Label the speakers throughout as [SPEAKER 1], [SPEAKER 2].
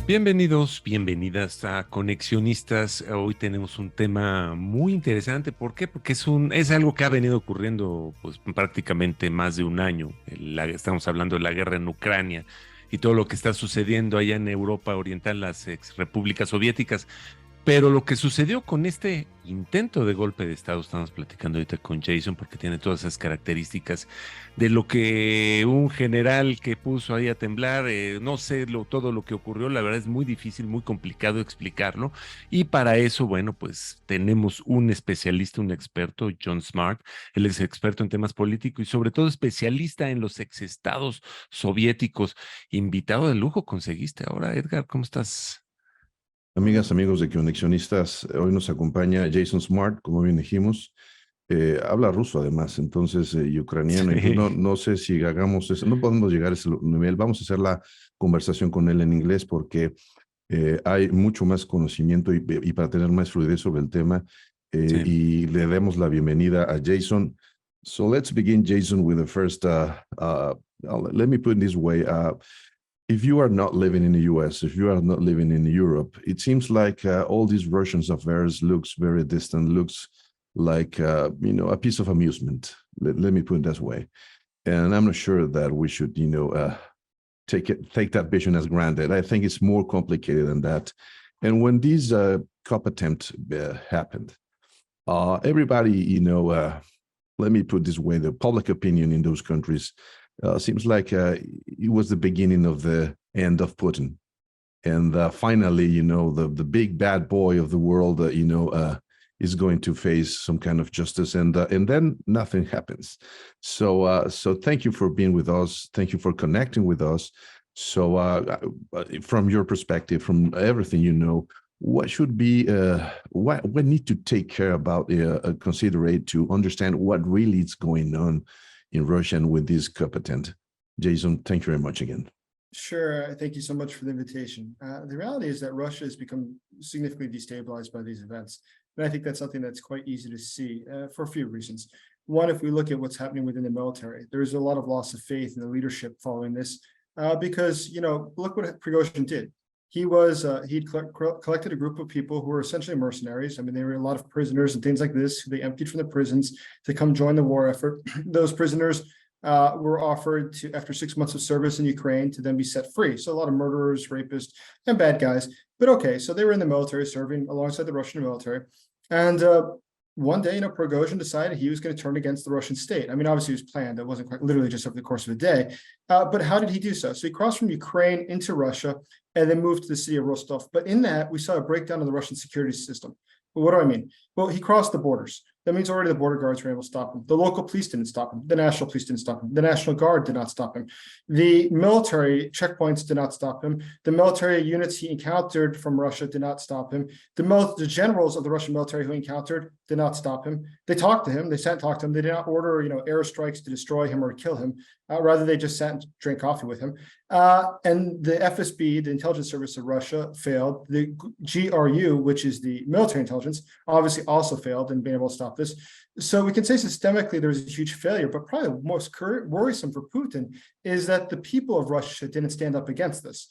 [SPEAKER 1] Bienvenidos, bienvenidas a Conexionistas. Hoy tenemos un tema muy interesante. ¿Por qué? Porque es algo que ha venido ocurriendo pues prácticamente más de un año. Estamos hablando de la guerra en Ucrania y todo lo que está sucediendo allá en Europa Oriental, las ex repúblicas soviéticas. Pero lo que sucedió con este intento de golpe de Estado, estamos platicando ahorita con Jason porque tiene todas esas características de lo que un general que puso ahí a temblar, no sé todo lo que ocurrió, la verdad es muy difícil, muy complicado explicarlo. Y para eso, bueno, pues tenemos un especialista, un experto, John Smart. Él es experto en temas políticos y sobre todo especialista en los exestados soviéticos. Invitado de lujo conseguiste ahora, Edgar, ¿cómo estás?
[SPEAKER 2] Amigas, amigos de Conexionistas, hoy nos acompaña Jason Smart, como bien dijimos, habla ruso además, entonces, y ucraniano, entonces
[SPEAKER 1] Sí,
[SPEAKER 2] no sé si hagamos eso, no podemos llegar a ese nivel, vamos a hacer la conversación con él en inglés porque hay mucho más conocimiento y para tener más fluidez sobre el tema,
[SPEAKER 1] sí.
[SPEAKER 2] y le demos la bienvenida a Jason. So let's begin, Jason, with the first, let me put it this way, if you are not living in the US, if you are not living in Europe, it seems like all these Russians affairs looks very distant, looks like a piece of amusement. Let me put it that way. And I'm not sure that we should, take that vision as granted. I think it's more complicated than that. And when these cop attempt happened, everybody, let me put this way: the public opinion in those countries seems like it was the beginning of the end of Putin. And finally, the big bad boy of the world, is going to face some kind of justice, and then nothing happens. So thank you for being with us. Thank you for connecting with us. So from your perspective, from everything what should be what we need to take care about, consider to understand what really is going on in Russia and with this competent. Jason, thank you very much again.
[SPEAKER 3] Sure. Thank you so much for the invitation. The reality is that Russia has become significantly destabilized by these events. And I think that's something that's quite easy to see for a few reasons. One, if we look at what's happening within the military, there's a lot of loss of faith in the leadership following this because, look what Prigozhin did. He'd collected a group of people who were essentially mercenaries. I mean, there were a lot of prisoners and things like this who they emptied from the prisons to come join the war effort. Those prisoners were offered to, after 6 months of service in Ukraine, to then be set free. So a lot of murderers, rapists, and bad guys. But okay, so they were in the military serving alongside the Russian military. And one day, Prigozhin decided he was going to turn against the Russian state. I mean, obviously it was planned. It wasn't quite literally just over the course of a day. But how did he do so? So he crossed from Ukraine into Russia and then moved to the city of Rostov. But in that, we saw a breakdown of the Russian security system. But what do I mean? Well, he crossed the borders. That means already the border guards were able to stop him. The local police didn't stop him. The national police didn't stop him. The National Guard did not stop him. The military checkpoints did not stop him. The military units he encountered from Russia did not stop him. The generals of the Russian military who he encountered did not stop him. They talked to him. They sat and talked to him. They did not order, airstrikes to destroy him or kill him. Rather, they just sat and drank coffee with him. And the FSB, the intelligence service of Russia, failed. The GRU, which is the military intelligence, obviously also failed in being able to stop this. So we can say systemically there's a huge failure, but probably the most worrisome for Putin is that the people of Russia didn't stand up against this.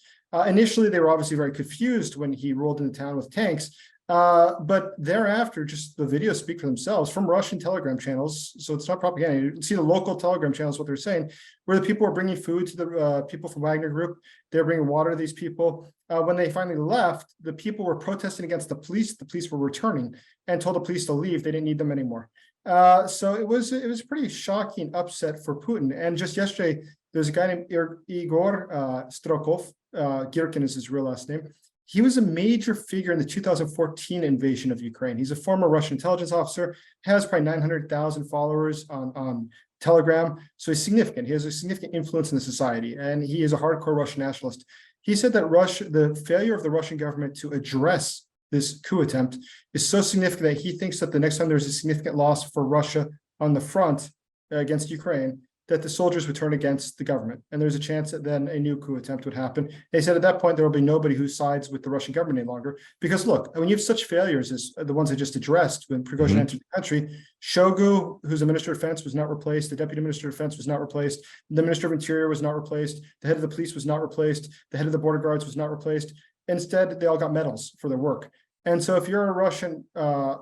[SPEAKER 3] Initially, they were obviously very confused when he rolled into town with tanks. But thereafter, just the videos speak for themselves from Russian Telegram channels. So it's not propaganda. You can see the local Telegram channels, what they're saying, where the people are bringing food to the people from Wagner Group. They're bringing water to these people. When they finally left, the people were protesting against the police. The police were returning and told the police to leave. They didn't need them anymore. So it was a pretty shocking upset for Putin. And just yesterday, there's a guy named Igor Strokov. Girkin is his real last name. He was a major figure in the 2014 invasion of Ukraine. He's a former Russian intelligence officer, has probably 900,000 followers on Telegram. So he's significant. He has a significant influence in the society, and he is a hardcore Russian nationalist. He said that the failure of the Russian government to address this coup attempt is so significant that he thinks that the next time there's a significant loss for Russia on the front against Ukraine, that the soldiers would turn against the government. And there's a chance that then a new coup attempt would happen. They said at that point, there will be nobody who sides with the Russian government any longer. Because look, when you have such failures as the ones I just addressed, when Prigozhin entered the country, Shoigu, who's a minister of defense, was not replaced. The deputy minister of defense was not replaced. The minister of interior was not replaced. The head of the police was not replaced. The head of the border guards was not replaced. Instead, they all got medals for their work. And so if you're a Russian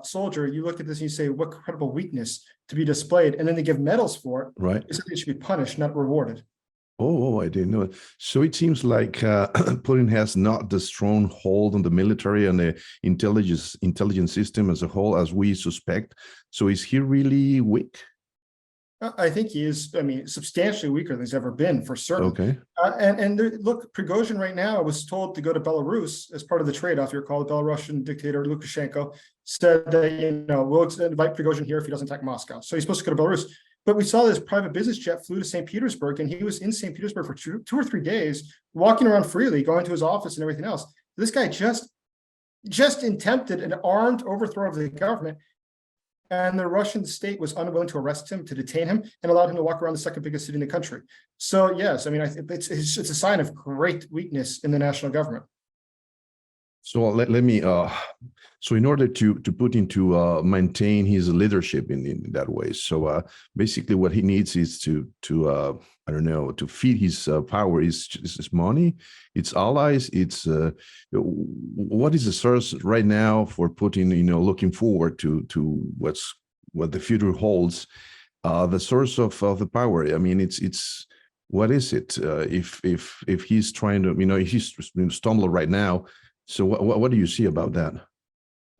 [SPEAKER 3] soldier, you look at this and you say, what incredible weakness to be displayed. And then they give medals for it.
[SPEAKER 2] Right.
[SPEAKER 3] You say they should be punished, not rewarded.
[SPEAKER 2] Oh, I didn't know it. So it seems like Putin has not the strong hold on the military and the intelligence system as a whole as we suspect. So is he really weak?
[SPEAKER 3] I think he is, I mean, substantially weaker than he's ever been, for certain.
[SPEAKER 2] Okay.
[SPEAKER 3] Look, Prigozhin right now was told to go to Belarus as part of the trade-off. You recall the Belarusian dictator Lukashenko said that, you know, we'll invite Prigozhin here if he doesn't attack Moscow. So he's supposed to go to Belarus. But we saw this private business jet flew to St. Petersburg, and he was in St. Petersburg for two or 3 days, walking around freely, going to his office and everything else. This guy just attempted an armed overthrow of the government. And the Russian state was unwilling to arrest him, to detain him, and allowed him to walk around the second biggest city in the country. So yes, I mean, it's a sign of great weakness in the national government.
[SPEAKER 2] So let me. So in order to Putin to maintain his leadership in that way, so basically what he needs is to I don't know, to feed his power is money, its allies, it's what is the source right now for Putin? You know, looking forward to what the future holds, the source of the power. I mean, it's what is it? If he's trying to, you know, he's stumbling right now. So what do you see about that?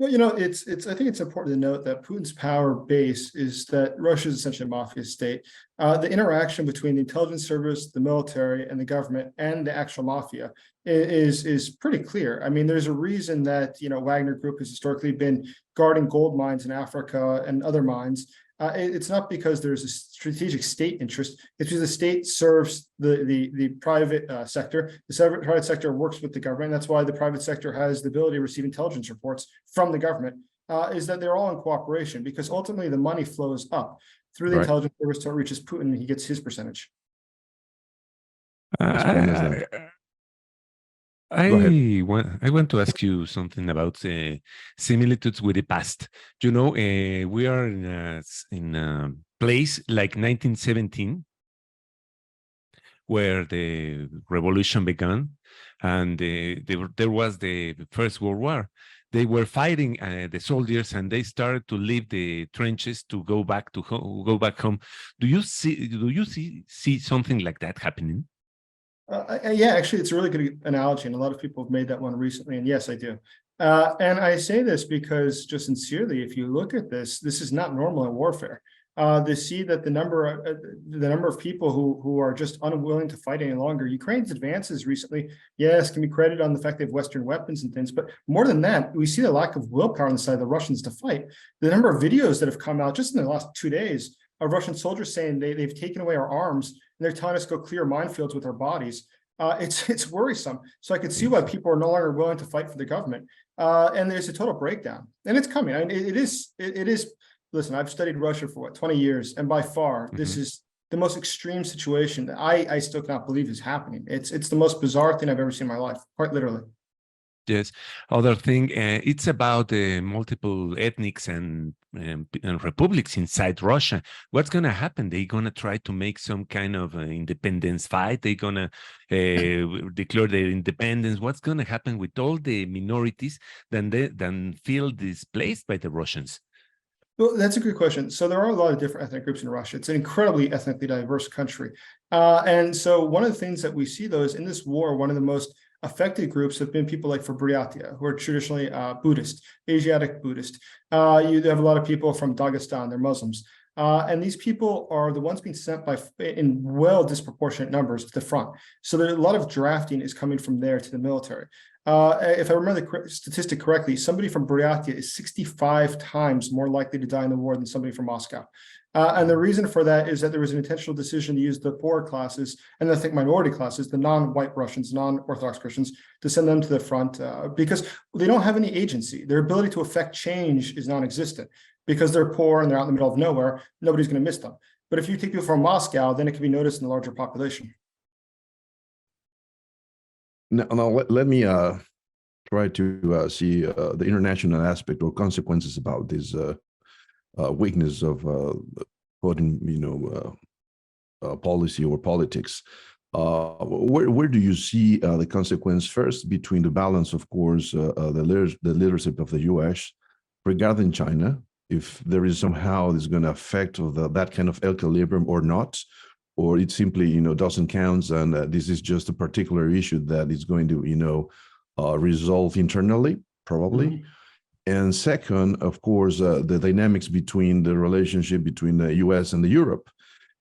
[SPEAKER 3] Well, you know, I think it's important to note that Putin's power base is that Russia is essentially a mafia state. The interaction between the intelligence service, the military, and the government, and the actual mafia is pretty clear. I mean, there's a reason that, you know, Wagner Group has historically been guarding gold mines in Africa and other mines. It's not because there's a strategic state interest. It's because the state serves the private sector. The private sector works with the government. That's why the private sector has the ability to receive intelligence reports from the government, is that they're all in cooperation, because ultimately the money flows up through the intelligence service till it reaches Putin and he gets his percentage.
[SPEAKER 1] I want to ask you something about similitudes with the past. You know, we are in a place like 1917, where the revolution began, and there was the First World War. They were fighting the soldiers, and they started to leave the trenches to go back home. Do you see something like that happening?
[SPEAKER 3] Yeah, actually, it's a really good analogy, and a lot of people have made that one recently, and yes, I do. And I say this because, just sincerely, if you look at this is not normal in warfare. To see that the number of people who are just unwilling to fight any longer. Ukraine's advances recently, yes, can be credited on the fact they have Western weapons and things, but more than that, we see the lack of willpower on the side of the Russians to fight. The number of videos that have come out just in the last 2 days of Russian soldiers saying they've taken away our arms and they're telling us to go clear minefields with our bodies. It's worrisome. So I could see why people are no longer willing to fight for the government. And there's a total breakdown, and it's coming. I mean, it is. Listen, I've studied Russia for 20 years, and by far, this is the most extreme situation that I still cannot believe is happening. It's the most bizarre thing I've ever seen in my life, quite literally.
[SPEAKER 1] Yes. Other thing, it's about multiple ethnics and republics inside Russia. What's going to happen? They're going to try to make some kind of independence fight. They're going to declare their independence. What's going to happen with all the minorities then feel displaced by the Russians?
[SPEAKER 3] Well, that's a good question. So there are a lot of different ethnic groups in Russia. It's an incredibly ethnically diverse country. And so one of the things that we see, though, is in this war, one of the most affected groups have been people like from Buryatia, who are traditionally Buddhist, Asiatic Buddhist. You have a lot of people from Dagestan, they're Muslims. And these people are the ones being sent in well disproportionate numbers to the front. So there's a lot of drafting is coming from there to the military. If I remember the statistic correctly, somebody from Buryatia is 65 times more likely to die in the war than somebody from Moscow. And the reason for that is that there was an intentional decision to use the poor classes, and I think minority classes, the non-white Russians, non-Orthodox Christians, to send them to the front because they don't have any agency. Their ability to affect change is non-existent. Because they're poor and they're out in the middle of nowhere, nobody's going to miss them. But if you take people from Moscow, then it can be noticed in the larger population.
[SPEAKER 2] Now let me try to see the international aspect or consequences about this weakness of Putin, policy or politics. Where do you see the consequence first between the balance, of course, the leadership of the U.S. regarding China, if there is somehow this going to affect that kind of equilibrium or not, or it simply doesn't count, and this is just a particular issue that is going to resolve internally, probably. Mm-hmm. And second, of course, the dynamics between the relationship between the U.S. and Europe.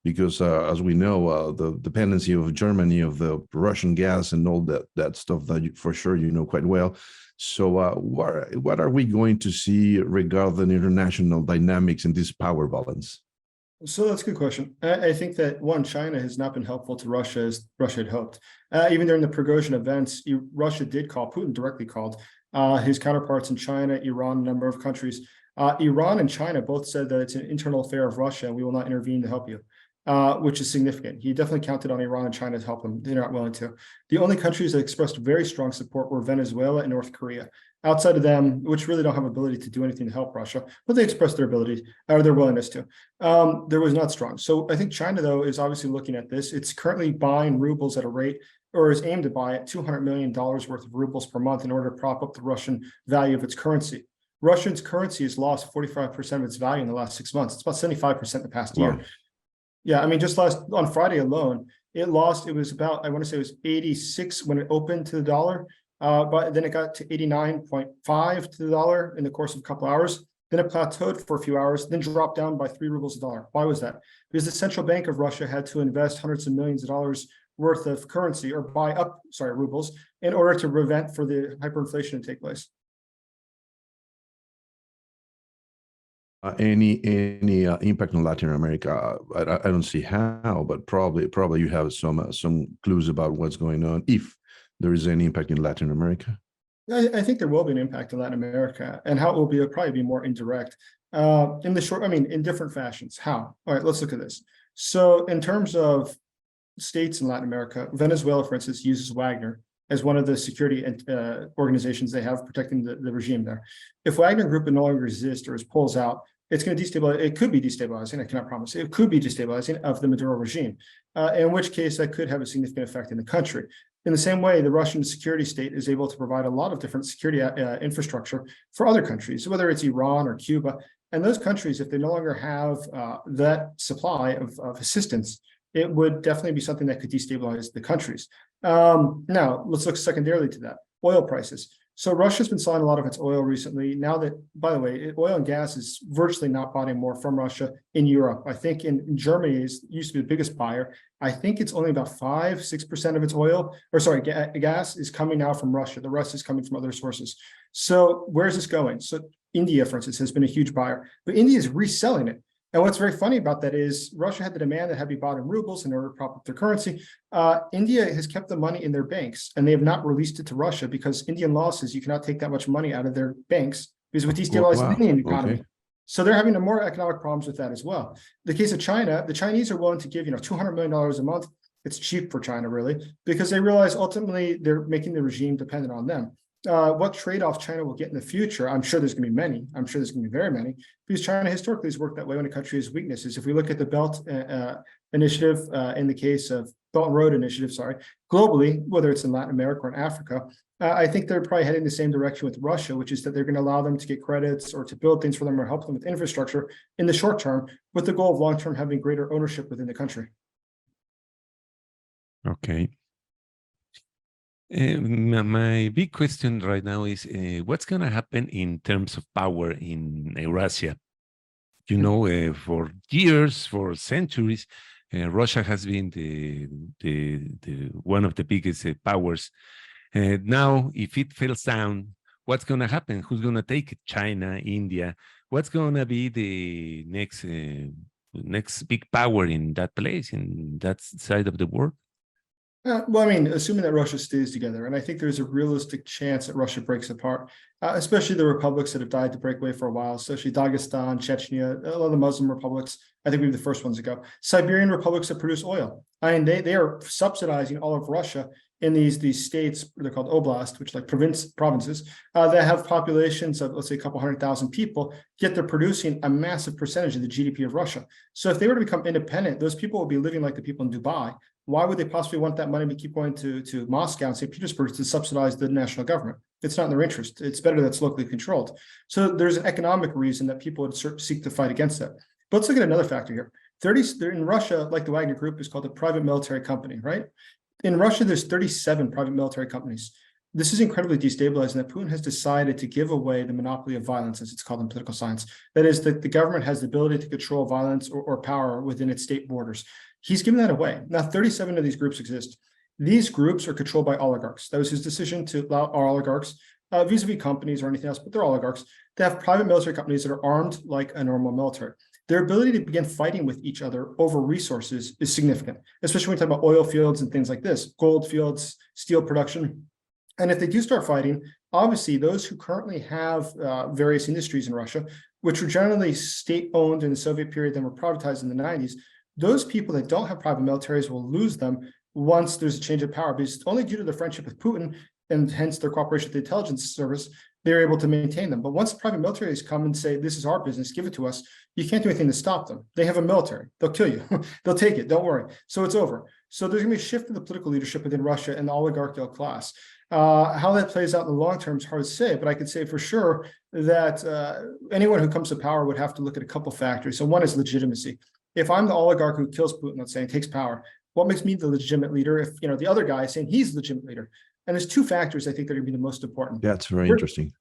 [SPEAKER 2] Because as we know, the dependency of Germany of the Russian gas and all that stuff that for sure you know quite well. So what are we going to see regarding international dynamics in this power balance?
[SPEAKER 3] So that's a good question. I think that one, China has not been helpful to Russia as Russia had hoped. Even during the Prigozhin events, Russia did call, Putin directly called his counterparts in China, Iran, a number of countries. Iran and China both said that it's an internal affair of Russia and we will not intervene to help you. Which is significant. He definitely counted on Iran and China to help him. They're not willing to. The only countries that expressed very strong support were Venezuela and North Korea. Outside of them, which really don't have ability to do anything to help Russia, but they expressed their ability or their willingness to. There was not strong. So I think China, though, is obviously looking at this. It's currently buying rubles at a rate, or is aimed to buy at $200 million worth of rubles per month in order to prop up the Russian value of its currency. Russia's currency has lost 45% of its value in the last 6 months. It's about 75% in the past year. Yeah, I mean, just on Friday alone, it was about, I want to say it was 86 when it opened to the dollar, but then it got to 89.5 to the dollar in the course of a couple hours. Then it plateaued for a few hours, then dropped down by 3 rubles a dollar. Why was that? Because the central bank of Russia had to invest hundreds of millions of dollars worth of currency or buy up, rubles, in order to prevent for the hyperinflation to take place.
[SPEAKER 2] Any impact on Latin America? I don't see how, but probably you have some clues about what's going on, if there is any impact in Latin America.
[SPEAKER 3] I think there will be an impact in Latin America, and how it will probably be more indirect. In the short, in different fashions. How? All right, let's look at this. So in terms of states in Latin America, Venezuela, for instance, uses Wagner as one of the security organizations they have protecting the regime there. If Wagner Group no longer exists or pulls out, it's going to destabilize. It could be destabilizing. I cannot promise. It could be destabilizing of the Maduro regime, in which case that could have a significant effect in the country. In the same way, the Russian security state is able to provide a lot of different security infrastructure for other countries, whether it's Iran or Cuba. And those countries, if they no longer have that supply of assistance, it would definitely be something that could destabilize the countries. Now, let's look secondarily to that. Oil prices. So Russia's been selling a lot of its oil recently. Now that, by the way, oil and gas is virtually not bought anymore from Russia in Europe. I think in Germany used to be the biggest buyer. I think it's only about 5-6% of its gas is coming now from Russia. The rest is coming from other sources. So where is this going? So India, for instance, has been a huge buyer, but India is reselling it. And what's very funny about that is Russia had the demand that had to be bought in rubles in order to prop up their currency. India has kept the money in their banks, and they have not released it to Russia because Indian law says you cannot take that much money out of their banks because with destabilizing the Indian economy. Okay. So they're having more economic problems with that as well. The case of China, the Chinese are willing to give $200 million a month. It's cheap for China, really, because they realize ultimately they're making the regime dependent on them. What trade-off China will get in the future, I'm sure there's going to be many. I'm sure there's going to be very many, because China historically has worked that way when a country has weaknesses. If we look at the Belt Initiative, in the case of Belt and Road Initiative, globally, whether it's in Latin America or in Africa, I think they're probably heading the same direction with Russia, which is that they're going to allow them to get credits or to build things for them or help them with infrastructure in the short term, with the goal of long-term having greater ownership within the country.
[SPEAKER 1] Okay. My big question right now is what's going to happen in terms of power in Eurasia? For years, for centuries, Russia has been the one of the biggest powers. Now, if it falls down, what's going to happen? Who's going to take it? China, India? What's going to be the next big power in that place, in that side of the world?
[SPEAKER 3] Assuming that Russia stays together, and I think there's a realistic chance that Russia breaks apart, especially the republics that have died to break away for a while, especially Dagestan, Chechnya, a lot of the Muslim republics. I think we were the first ones to go. Siberian republics that produce oil. They are subsidizing all of Russia in these states, they're called oblast, which are like provinces, that have populations of, let's say, a couple 100,000 people, yet they're producing a massive percentage of the GDP of Russia. So if they were to become independent, those people will be living like the people in Dubai, why would they possibly want that money to keep going to Moscow and St. Petersburg to subsidize the national government? It's not in their interest. It's better that's locally controlled. So there's an economic reason that people would seek to fight against that. But let's look at another factor here. In Russia, like the Wagner Group is called a private military company, right? In Russia, there's 37 private military companies. This is incredibly destabilizing that Putin has decided to give away the monopoly of violence, as it's called in political science. That is, that the government has the ability to control violence or power within its state borders. He's given that away. Now, 37 of these groups exist. These groups are controlled by oligarchs. That was his decision to allow oligarchs, vis-a-vis companies or anything else, but they're oligarchs, to have private military companies that are armed like a normal military. Their ability to begin fighting with each other over resources is significant, especially when we talk about oil fields and things like this, gold fields, steel production. And if they do start fighting, obviously those who currently have various industries in Russia, which were generally state-owned in the Soviet period, then were privatized in the 90s, those people that don't have private militaries will lose them once there's a change of power, because only due to their friendship with Putin and hence their cooperation with the intelligence service, they're able to maintain them. But once private militaries come and say, this is our business, give it to us, you can't do anything to stop them. They have a military. They'll kill you. They'll take it. Don't worry. So it's over. So there's going to be a shift in the political leadership within Russia and the oligarchical class. How that plays out in the long term is hard to say, but I could say for sure that anyone who comes to power would have to look at a couple factors. So one is legitimacy. If I'm the oligarch who kills Putin, let's say, and takes power, what makes me the legitimate leader if the other guy is saying he's the legitimate leader? And there's two factors I think that are going to be the most important.
[SPEAKER 2] That's very interesting.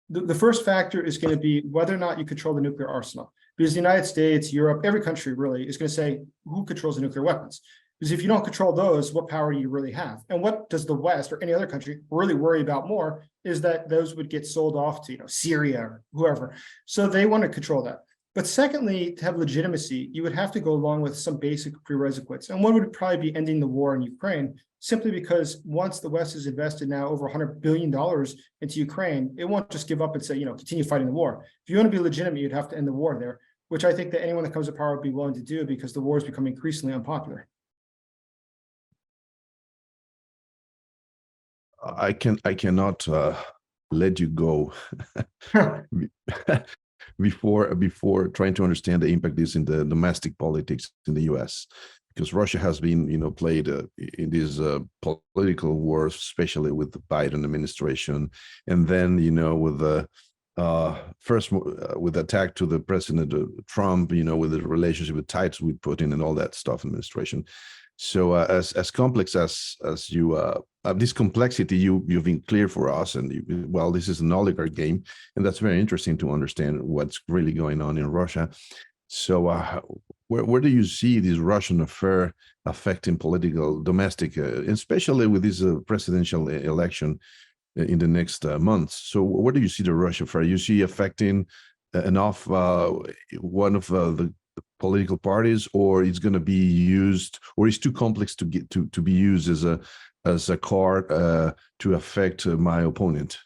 [SPEAKER 3] The first factor is going to be whether or not you control the nuclear arsenal. Because the United States, Europe, every country really is going to say, who controls the nuclear weapons? Because if you don't control those, what power do you really have? And what does the West or any other country really worry about more is that those would get sold off to Syria or whoever. So they want to control that. But secondly, to have legitimacy, you would have to go along with some basic prerequisites. And one would probably be ending the war in Ukraine, simply because once the West has invested now over $100 billion into Ukraine, it won't just give up and say, continue fighting the war. If you want to be legitimate, you'd have to end the war there, which I think that anyone that comes to power would be willing to do because the war has become increasingly unpopular.
[SPEAKER 2] I cannot let you go before trying to understand the impact this in the domestic politics in the U.S. because Russia has been played in these political wars, especially with the Biden administration, and then with the first with the attack to the President Trump, with the relationship with ties with Putin and all that stuff administration. So as complex as you this complexity you've been clear for us, and this is an oligarch game, and that's very interesting to understand what's really going on in Russia. So where do you see this Russian affair affecting domestic, especially with this presidential election in the next months? So where do you see the Russia affair? You see affecting enough one of the political parties, or it's going to be used, or it's too complex to get to be used as a card to affect my opponent?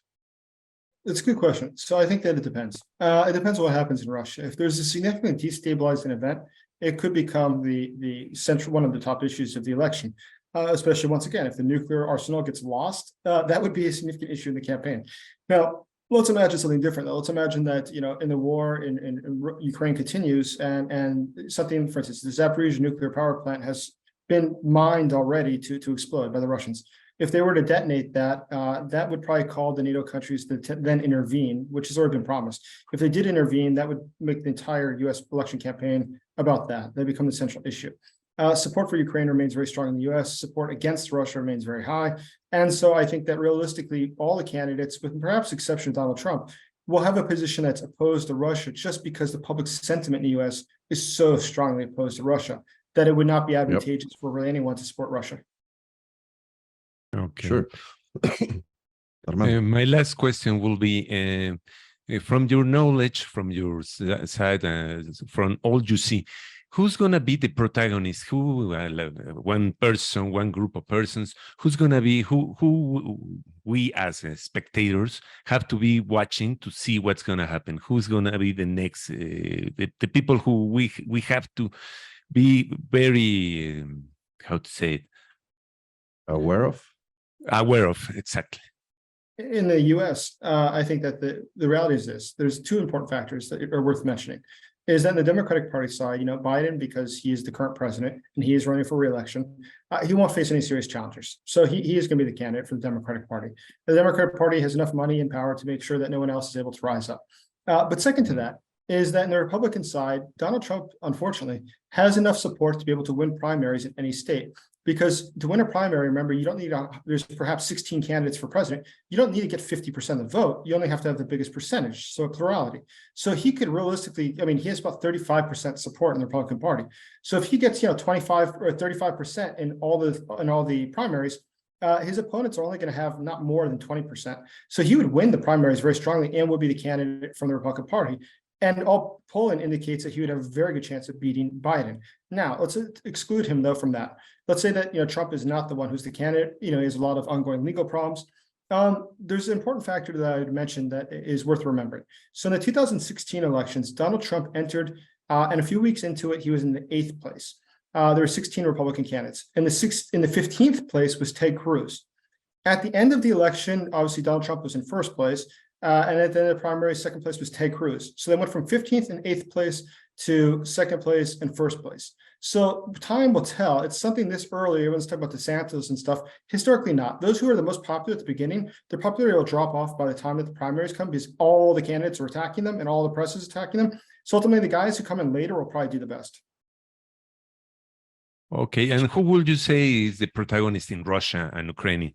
[SPEAKER 3] It's a good question. So I think that it depends. It depends on what happens in Russia. If there's a significant destabilizing event, it could become the central, one of the top issues of the election. Especially once again, if the nuclear arsenal gets lost, that would be a significant issue in the campaign. Now, let's imagine something different, though. Let's imagine that, in the war in Ukraine continues and something, for instance, the Zaporizhzhia nuclear power plant has been mined already to explode by the Russians. If they were to detonate that, that would probably call the NATO countries to then intervene, which has already been promised. If they did intervene, that would make the entire U.S. election campaign about that. They become the central issue. Support for Ukraine remains very strong in the U.S. Support against Russia remains very high. And so I think that realistically, all the candidates, with perhaps the exception of Donald Trump, will have a position that's opposed to Russia just because the public sentiment in the U.S. is so strongly opposed to Russia that it would not be advantageous for really anyone to support Russia.
[SPEAKER 1] Okay.
[SPEAKER 2] Sure.
[SPEAKER 1] My last question will be, from your knowledge, from your side, from all you see, who's going to be the protagonist? Who, one person, one group of persons, who's going to be, who we as spectators have to be watching to see what's going to happen? Who's going to be the next, the people who we have to be very, how to say it?
[SPEAKER 2] Aware of?
[SPEAKER 1] Aware of, exactly.
[SPEAKER 3] In the U.S., I think that the reality is this. There's two important factors that are worth mentioning. is that in the Democratic Party side, Biden, because he is the current president and he is running for re-election, he won't face any serious challengers. So he is going to be the candidate for the Democratic Party. The Democratic Party has enough money and power to make sure that no one else is able to rise up. But second to that is that in the Republican side, Donald Trump, unfortunately, has enough support to be able to win primaries in any state. Because to win a primary, remember, you don't need, there's perhaps 16 candidates for president. You don't need to get 50% of the vote. You only have to have the biggest percentage, so a plurality. So he could realistically, he has about 35% support in the Republican Party. So if he gets, 25 or 35% in all the primaries, his opponents are only going to have not more than 20%. So he would win the primaries very strongly and would be the candidate from the Republican Party. And all polling indicates that he would have a very good chance of beating Biden. Now, let's exclude him, though, from that. Let's say that Trump is not the one who's the candidate. He has a lot of ongoing legal problems. There's an important factor that I would mention that is worth remembering. So in the 2016 elections, Donald Trump entered, and a few weeks into it, he was in the 8th place. There were 16 Republican candidates. And in the 15th place was Ted Cruz. At the end of the election, obviously, Donald Trump was in first place. And at the end of the primary, second place was Ted Cruz. So they went from 15th and 8th place to second place and first place. So time will tell. It's something this early. Everyone's talking about DeSantis and stuff. Historically not. Those who are the most popular at the beginning, their popularity will drop off by the time that the primaries come because all the candidates are attacking them and all the press is attacking them. So ultimately, the guys who come in later will probably do the best.
[SPEAKER 1] Okay, and who would you say is the protagonist in Russia and Ukraine?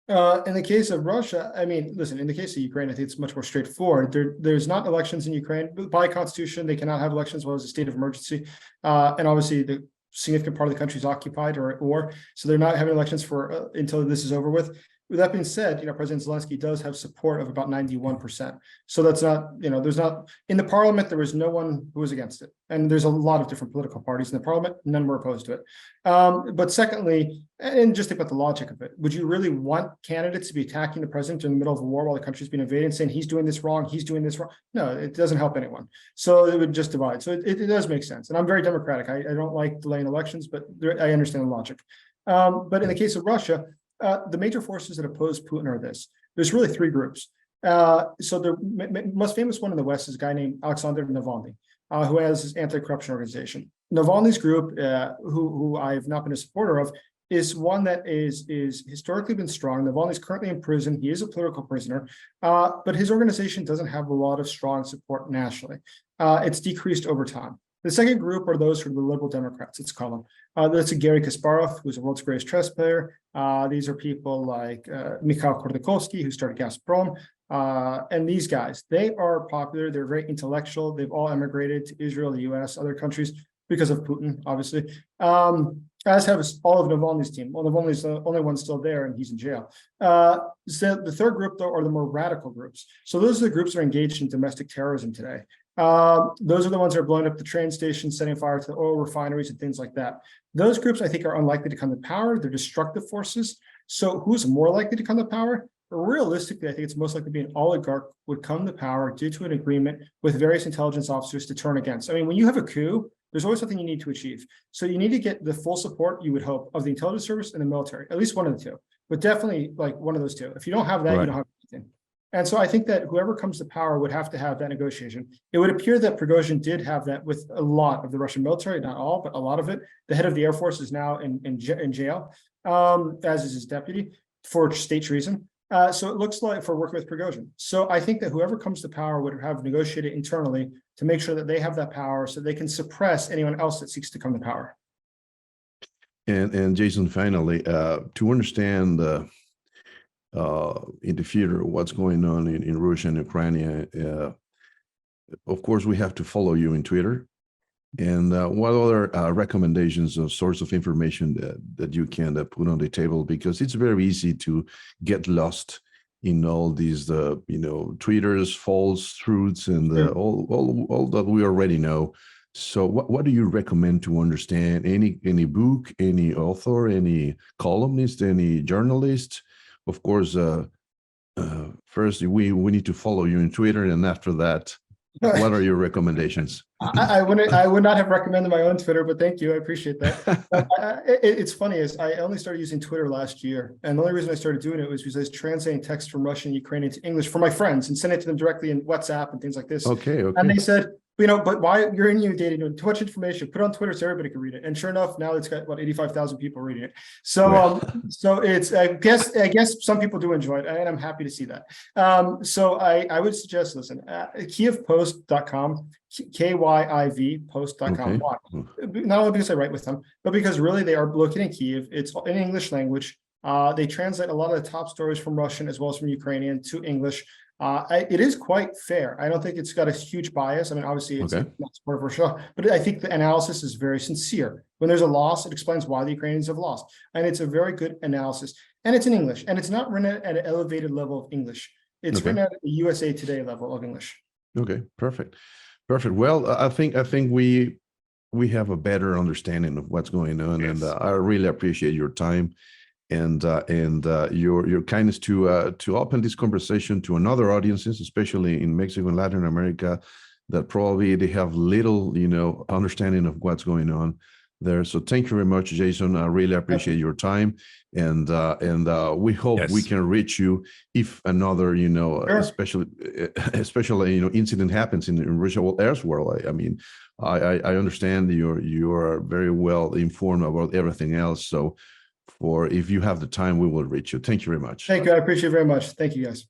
[SPEAKER 3] In the case of Russia, listen, in the case of Ukraine, I think it's much more straightforward. There's not elections in Ukraine. By constitution, they cannot have elections while there's a state of emergency. And obviously, the significant part of the country is occupied or at war. So they're not having elections for until this is over with. With that being said, President Zelensky does have support of about 91%. So that's not, there's not, in the parliament, there was no one who was against it. And there's a lot of different political parties in the parliament, none were opposed to it. But secondly, and just think about the logic of it, would you really want candidates to be attacking the president in the middle of a war while the country's being invaded and saying he's doing this wrong, he's doing this wrong? No, it doesn't help anyone. So it would just divide. So it does make sense. And I'm very democratic. I don't like delaying elections, but I understand the logic. But in the case of Russia, the major forces that oppose Putin are this. There's really three groups. So the most famous one in the West is a guy named Alexander Navalny, who has his anti-corruption organization. Navalny's group, who I've not been a supporter of, is one that is historically been strong. Navalny's currently in prison. He is a political prisoner, but his organization doesn't have a lot of strong support nationally. It's decreased over time. The second group are those who are the liberal Democrats, let's call them. That's Garry Kasparov, who's the world's greatest chess player. These are people like Mikhail Khodorkovsky, who started Gazprom. And these guys, they are popular. They're very intellectual. They've all emigrated to Israel, the US, other countries because of Putin, obviously. As have all of Navalny's team. Well, Navalny's the only one still there and he's in jail. So the third group, though, are the more radical groups. So those are the groups that are engaged in domestic terrorism today. Those are the ones that are blowing up the train stations, setting fire to the oil refineries and things like that. Those groups, I think, are unlikely to come to power. They're destructive forces. So who's more likely to come to power? Realistically, I think it's most likely to be an oligarch would come to power due to an agreement with various intelligence officers to turn against. When you have a coup, there's always something you need to achieve. So you need to get the full support, you would hope, of the intelligence service and the military, at least one of the two, but definitely like one of those two. If you don't have that, right, you don't have anything. And so I think that whoever comes to power would have to have that negotiation. It would appear that Prigozhin did have that with a lot of the Russian military, not all, but a lot of it. The head of the Air Force is now in jail, as is his deputy, for state treason. So it looks like for working with Prigozhin. So I think that whoever comes to power would have negotiated internally to make sure that they have that power so they can suppress anyone else that seeks to come to power.
[SPEAKER 2] And Jason, finally, to understand in the future what's going on in Russia and Ukraine, of course, we have to follow you in Twitter. And what other recommendations or source of information that you can put on the table? Because it's very easy to get lost in all these, tweeters, false truths, and all that we already know. So what do you recommend to understand? Any book, any author, any columnist, any journalist? Of course, first we need to follow you in Twitter, and after that, what are your recommendations?
[SPEAKER 3] I would not have recommended my own Twitter, but thank you. I appreciate that. It's funny is I only started using Twitter last year. And the only reason I started doing it was because I was translating text from Russian and Ukrainian to English for my friends and sending it to them directly in WhatsApp and things like this.
[SPEAKER 2] Okay.
[SPEAKER 3] And they said, But why you're inundated too much information, put it on Twitter so everybody can read it. And sure enough, now it's got 85,000 people reading it. So so it's I guess some people do enjoy it, and I'm happy to see that. So I would suggest, listen, KyivPost.com, KYIV post.com. Why? Not only because I write with them, but because really they are located in Kyiv. It's in English language. They translate a lot of the top stories from Russian as well as from Ukrainian to English. It is quite fair. I don't think it's got a huge bias. I mean, obviously it's not supportive for Russia, but I think the analysis is very sincere. When there's a loss, it explains why the Ukrainians have lost. And it's a very good analysis. And it's in English. And it's not written at an elevated level of English. It's written at the USA Today level of English.
[SPEAKER 2] Okay, perfect. Well, I think we have a better understanding of what's going on. Yes. And I really appreciate your time and your kindness to open this conversation to another audiences, especially in Mexico and Latin America, that probably they have little, understanding of what's going on there. So thank you very much, Jason. I really appreciate your time, and we hope we can reach you if another, especially incident happens in Russia or elsewhere. I mean, I understand you are very well informed about everything else. So if you have the time, we will reach you. Thank you very much.
[SPEAKER 3] Thank you. I appreciate it very much. Thank you, guys.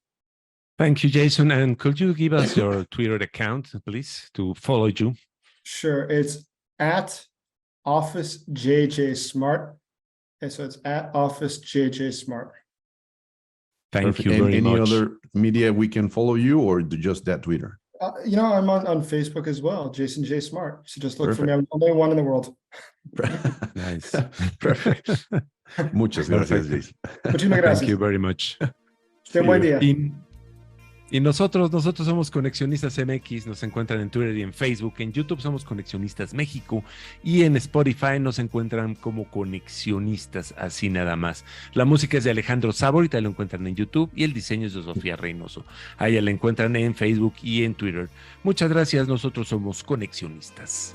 [SPEAKER 1] Thank you, Jason. And could you give us your Twitter account, please, to follow you?
[SPEAKER 3] Sure. It's at OfficeJJSmart. And so it's at OfficeJJSmart.
[SPEAKER 1] Thank you very much.
[SPEAKER 2] Any other media we can follow you, or just that Twitter?
[SPEAKER 3] I'm on Facebook as well, Jason J. Smart. So just look for me. I'm the only one in the world.
[SPEAKER 1] Nice.
[SPEAKER 2] Perfect. Muchas gracias, Jason.
[SPEAKER 3] Muchísimas gracias.
[SPEAKER 1] Thank you very much.
[SPEAKER 3] Ten buen día.
[SPEAKER 1] Y nosotros somos Conexionistas MX, nos encuentran en Twitter y en Facebook, en YouTube somos Conexionistas México y en Spotify nos encuentran como Conexionistas, así nada más. La música es de Alejandro Sabo, ahorita lo encuentran en YouTube, y el diseño es de Sofía Reynoso. A ella la encuentran en Facebook y en Twitter. Muchas gracias, nosotros somos Conexionistas.